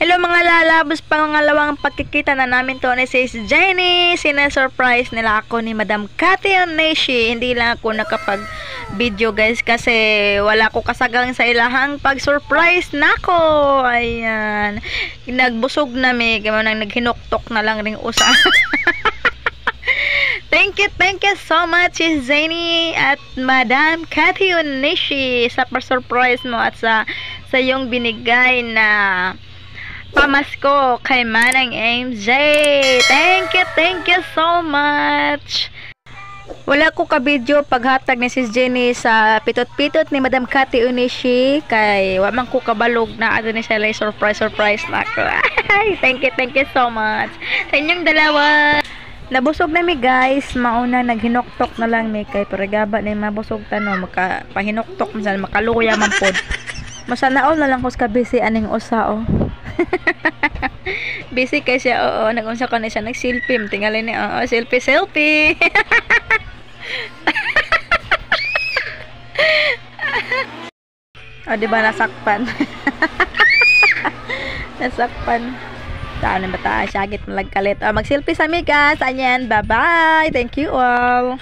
Hello mga lalabos, pangalawang pagkikita na namin to ni Sis Jenny. Sina-surprise nila ako ni Madam Cathy Oneshi. Hindi lang ako nakapag-video guys kasi wala ko kasagang sa ilahang pag-surprise nako. Ayan. Nagbusog na may, naghinuktok na lang ring usa. Thank you so much Sis Jenny at Madam Cathy Oneshi sa pa-surprise mo at sa iyong binigay na pamasko kay Manang MJ. Thank you so much. Wala ko ka-video paghatag ni Sis Jenny sa pitot-pitot ni Madam Cathy Oneshi kay wamang ko kabalog na ato ni sila surprise na ako. Thank you so much sa inyong dalawa. Nabusog na mi guys, mauna naghinoktok na lang mi kay paragaba na mabusog tano makapahinoktok man makaluya man pod. Masanaon na lang ko sa busy aning usa oh. Busy kay siya oo, nagunsa ka na siya nag-selfie, tingali ni oo, selfie. Oh, di ba nasakpan? Nasakpan. Saan na ba tayo? Syagit malagkalit. Mag-selfie sa migas. Anyan. Bye-bye. Thank you all.